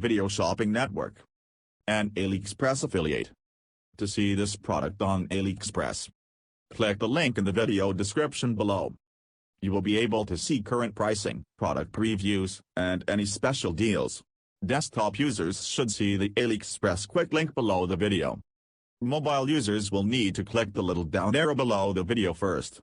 Video Shopping Network, an AliExpress affiliate. To see this product on AliExpress, click the link in the video description below. You will be able to see current pricing, product previews, and any special deals. Desktop users should see the AliExpress quick link below the video. Mobile users will need to click the little down arrow below the video first.